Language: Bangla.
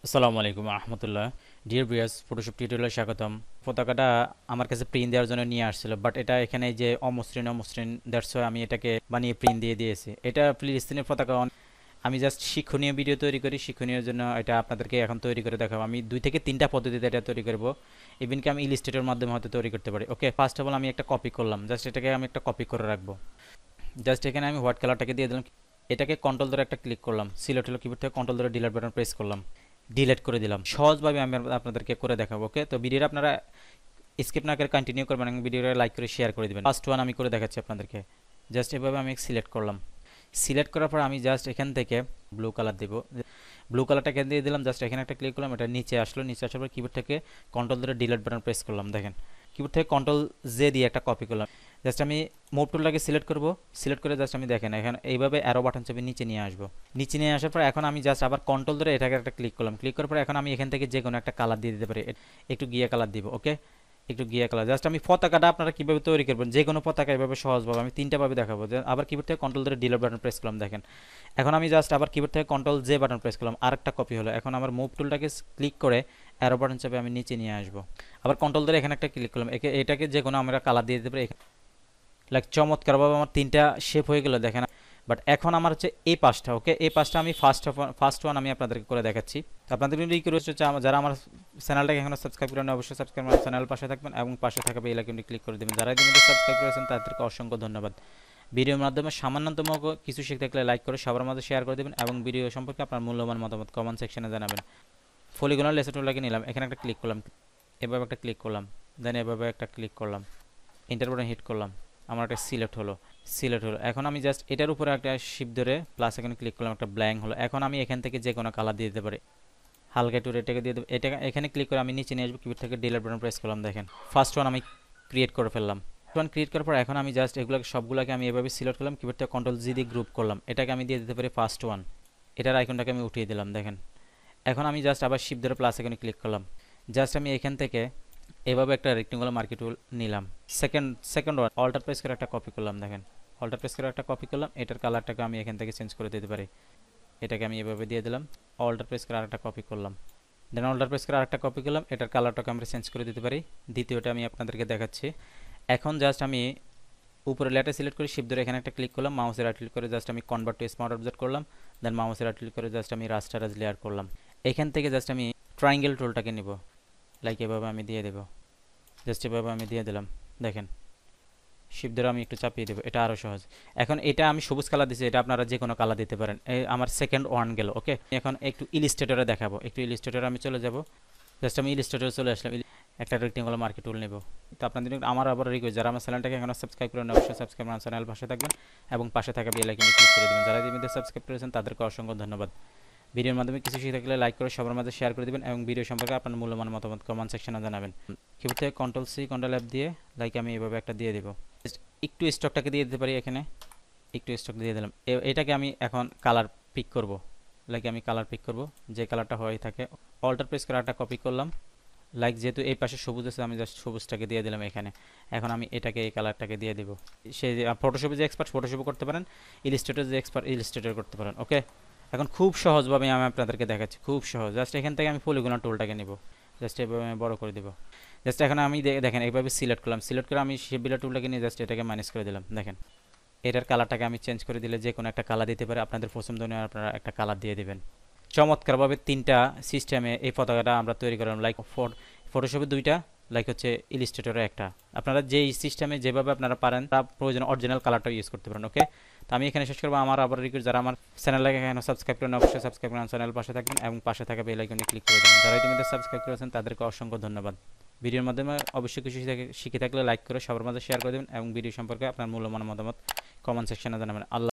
আসসালামু আলাইকুম রহমতুল্লাহ। ডিয়ার ভিউয়ার্স, ফটোশপ টিউটোরিয়ালে স্বাগতম। পতাকাটা আমার কাছে প্রিন্ট দেওয়ার জন্য নিয়ে আসছিল, বাট এটা এখানে যে অমসৃণ অমসৃণ, দ্যাটস ওয়াই আমি এটাকে বানিয়ে প্রিন্ট দিয়ে দিয়েছি। এটা ফিলিস্তিনের পতাকা। আমি জাস্ট শিক্ষণীয় ভিডিও তৈরি করি, শিক্ষণীয় জন্য এটা আপনাদেরকে এখন তৈরি করে দেখাবো। আমি 2 থেকে 3টা পদ্ধতিতে এটা তৈরি করবো। ইভেনকি আমি ইলিস্ট্রেটর মাধ্যমে হয়তো তৈরি করতে পারি। ওকে, ফার্স্ট অফ অল আমি একটা কপি করলাম, জাস্ট এটাকে আমি একটা কপি করে রাখবো। জাস্ট এখানে আমি হোয়াইট কালারটাকে দিয়ে দিলাম। এটাকে কন্ট্রোল ধরে একটা ক্লিক করলাম, সিলেক্ট হলো কিবোর্ড থেকে কন্ট্রোল ধরে ডিলিট বাটন প্রেস করলাম, ডিলিট করে দিলাম। সহজভাবে আমি আপনাদেরকে করে দেখাবো। ওকে, তো ভিডিওটা আপনারা স্কিপ না করে কন্টিনিউ করবেন এবং ভিডিওটা লাইক করে শেয়ার করে দেবেন। ফার্স্ট ওয়ান আমি করে দেখাচ্ছি আপনাদেরকে। জাস্ট এভাবে আমি সিলেক্ট করলাম। সিলেক্ট করার পর আমি জাস্ট এখান থেকে ব্লু কালার দেব। ব্লু কালারটা এখানে দিয়ে দিলাম। জাস্ট এখানে একটা ক্লিক করলাম, এটা নিচে আসলো। নিচে আসার পর কিবোর্ড থেকে কন্ট্রোল ধরে ডিলিট বাটন প্রেস করলাম। দেখেন, কিবোর্ড থেকে কন্ট্রোল জে দিয়ে একটা কপি করলাম। জাস্ট আমি মুভ টুলটাকে সিলেক্ট করব। সিলেক্ট করে জাস্ট আমি দেখেন এখানে এইভাবে অ্যারো বাটন চেপে নিচে নিয়ে আসবো। নিচে নিয়ে আসার পর এখন আমি জাস্ট আবার কন্ট্রোল ধরে এটাকে একটা ক্লিক করলাম। ক্লিক করার পর এখন আমি এখান থেকে যে কোনো একটা কালার দিয়ে দিতে পারি। একটু গিয়া কালার দিব। ওকে, একটু গিয়া কালার। জাস্ট আমি পতাকাটা আপনারা কীভাবে তৈরি করবেন, যে কোনো পতাকা এভাবে সহজভাবে আমি 3টা ভাবে দেখাবো। আবার কিবোর্ড থেকে কন্ট্রোল ধরে ডিলিট বাটন প্রেস করলাম। দেখেন, এখন আমি জাস্ট আবার কিবোর্ড থেকে কন্ট্রোল জে বাটন প্রেস করলাম, আরেকটা কপি হলো। এখন আমার মুভ টুলটাকে ক্লিক করে অ্যারো বাটন চেপে আমি নিচে নিয়ে আসবো। আবার কন্ট্রোল ধরে এখানে একটা ক্লিক করলাম। এটাকে যে কোনো আমরা কালার দিয়ে দিতে পারি। লাইক চমৎকারভাবে আমার 3টা শেপ হয়ে গেল, দেখেন। বাট এখন আমার হচ্ছে এই পাঁচটা। ওকে, এই পাঁচটা আমি ফার্স্ট ওয়ান আমি আপনাদেরকে করে দেখাচ্ছি। তো আপনাদের রিকোয়েস্ট হচ্ছে যারা আমার চ্যানেলটাকে এখনো সাবস্ক্রাইব করেন অবশ্যই সাবস্ক্রাইব করে চ্যানেল পাশে থাকবেন এবং পাশে থাকা বেল আইকনটি ক্লিক করে দেবেন। যারা ইতিমধ্যে সাবস্ক্রাইব করেছেন তাদেরকে অসংখ্য ধন্যবাদ। ভিডিওর মাধ্যমে সামান্যতম কিছু শিখতে থাকলে লাইক করে সবার মাঝে শেয়ার করে দেবেন এবং ভিডিও সম্পর্কে আপনার মূল্যবান মতামত কমেন্ট সেকশনে জানাবেন। পলিগনাল লেসার টুলটাকে নিলাম, এখানে একটা ক্লিক করলাম, এভাবে একটা ক্লিক করলাম, দেন এভাবে একটা ক্লিক করলাম, এন্টার বাটন হিট করলাম। আমার একটা সিলেক্ট হলো। এখন আমি জাস্ট এটার উপরে একটা শিপ ধরে প্লাস এখানে ক্লিক করলাম, একটা ব্ল্যাঙ্ক হলো। এখন আমি এখান থেকে যে কোনো কালার দিয়ে দিতে পারি। হালকা একটু রেডটাকে দিয়ে দেবো। এটা এখানে ক্লিক করে আমি নিচে নিয়ে আসবো, কিবোর্ড থেকে ডিলিট বাটন প্রেস করলাম। দেখেন, ফার্স্ট ওয়ান আমি ক্রিয়েট করে ফেললাম। ওয়ান ক্রিয়েট করার পর এখন আমি জাস্ট এগুলোকে সবগুলোকে আমি এভাবে সিলেক্ট করলাম, কিবোর্ড থেকে কন্ট্রোল জি দিয়ে গ্রুপ করলাম। এটাকে আমি দিয়ে দিতে পারি ফার্স্ট ওয়ান। এটার আইকনটাকে আমি উঠিয়ে দিলাম। দেখেন, এখন আমি জাস্ট আবার শিপ ধরে প্লাস এখানে ক্লিক করলাম। জাস্ট আমি এখান থেকে এভাবে একটা রেক্টেঙ্গুলার মার্কেট টুল নিলাম। সেকেন্ড ওয়ান অল্টার প্রেস করে একটা কপি করলাম। দেখেন, অল্টার প্রেস করে একটা কপি করলাম। এটার কালারটাকে আমি এখান থেকে চেঞ্জ করে দিতে পারি। এটাকে আমি এভাবে দিয়ে দিলাম। অল্টার প্রেস করে আরেকটা কপি করলাম। দেন অল্টার প্রেস করে আরেকটা কপি করলাম। এটার কালারটাকে আমরা চেঞ্জ করে দিতে পারি। দ্বিতীয়টা আমি আপনাদেরকে দেখাচ্ছি। এখন জাস্ট আমি উপরে লেটার সিলেক্ট করে শিপ ধরে এখানে একটা ক্লিক করলাম, মাউসের রাইট ক্লিক করে জাস্ট আমি কনভার্ট টু স্মার্ট অবজেক্ট করলাম। দেন মাউসের রাইট ক্লিক করে জাস্ট আমি রাস্টারাইজ লেয়ার করলাম। এখান থেকে জাস্ট আমি ট্রায়াঙ্গেল টুলটাকে নিব, লাইক এভাবে আমি দিয়ে দেবো। জাস্ট এভাবে আমি দিয়ে দিলাম। দেখেন, শিপ ধরে আমি একটু চাপিয়ে দেবো, এটা আরও সহজ। এখন এটা আমি সবুজ কালার দিচ্ছি, এটা আপনারা যে কোনো কালার দিতে পারেন। আমার সেকেন্ড ওয়ান গেল। ওকে, এখন একটু ইলিস্ট্রেটরে দেখাবো। একটু ইলিস্ট্রেটরে আমি চলে যাব। জাস্ট আমি ইলিস্ট্রেটরে চলে আসলাম। একটা রেক্টেঙ্গুলার মার্কেট টুল নেব। তো আপনাদের আমার আবার রিকোয়েস্ট, যারা আমার চ্যানেলটাকে এখনো সাবস্ক্রাইব করেন অবশ্যই সাবস্ক্রাইব আমার চ্যানেল পাশে থাকবেন এবং পাশে থাকা বেল আইকনে ক্লিক করে দেবেন। যারা ইতিমধ্যে সাবস্ক্রাইব করেছেন তাদেরকে অসংখ্য ধন্যবাদ। ভিডিওর মাধ্যমে কিছু শিখে থাকলে লাইক করে সবার মাঝে শেয়ার করে দেবেন এবং ভিডিও সম্পর্কে আপনার মূল্যবান মতামত কমেন্ট সেকশনে জানাবেন। কিবোর্ড থেকে কন্ট্রোল সি কন্ট্রোল এফ দিয়ে লাইক আমি এভাবে একটা দিয়ে দেবো। একটু স্টকটাকে দিয়ে দিতে পারি। এখানে একটু স্টক দিয়ে দিলাম। এটাকে আমি এখন কালার পিক করব। লাইক আমি কালার পিক করব যে কালারটা হয়ে থাকে। অল্টার প্রেস করে একটা কপি করলাম। লাইক যেহেতু এই পাশে সবুজ আছে আমি জাস্ট সবুজটাকে দিয়ে দিলাম এখানে। এখন আমি এটাকে এই কালারটাকে দিয়ে দেবো। সে ফটোশপে যে এক্সপার্ট ফটোশপে করতে পারেন, ইলিস্ট্রেটর যে এক্সপার্ট ইলিস্ট্রেটর করতে পারেন। ওকে, এখন খুব সহজভাবে আমি আপনাদেরকে দেখাচ্ছি, খুব সহজ। জাস্ট এখান থেকে আমি পলিগনাল টুলটাকে নেব, জাস্ট এভাবে আমি বড় করে দেবো। জাস্ট এখন আমি দেখেন এইভাবে সিলেক্ট করলাম। সিলেক্ট করে আমি শেপবিল্ডার টুলটাকে নিয়ে জাস্ট এটাকে মাইনাস করে দিলাম। দেখেন, এটার কালারটাকে আমি চেঞ্জ করে দিলে যে কোনো একটা কালার দিতে পারে। আপনাদের পছন্দ নিয়ে আপনারা একটা কালার দিয়ে দেবেন। চমৎকারভাবে 3টা সিস্টেমে এই পতাকাটা আমরা তৈরি করলাম। লাইক ফটোশপে 2টা, লাইক হচ্ছে ইলিস্ট্রেটরে একটা। আপনারা যেই সিস্টেমে যেভাবে আপনারা পারেন তা প্রয়োজন অরিজিনাল কালারটা ইউজ করতে পারেন। ওকে, তো আমি এখানে শেষ করবো। আমার আবার রিকোয়েস্ট, যারা আমার চ্যানেলটাকে এখানে সাবস্ক্রাইব করেন অবশ্যই সাবস্ক্রাইব করেন, চ্যানেল পাশে থাকবেন এবং পাশে থাকা বেল আইকনে ক্লিক করে দেবেন। যারা ইতিমধ্যে সাবস্ক্রাইব করেছেন তাদেরকে অসংখ্য ধন্যবাদ। ভিডিওর মাধ্যমে অবশ্যই কিছু শিখে থাকলে লাইক করে সবার মাঝে শেয়ার করে দেবেন এবং ভিডিও সম্পর্কে আপনার মূল্যবান মতামত কমেন্ট সেকশনে জানাবেন। আল্লাহ।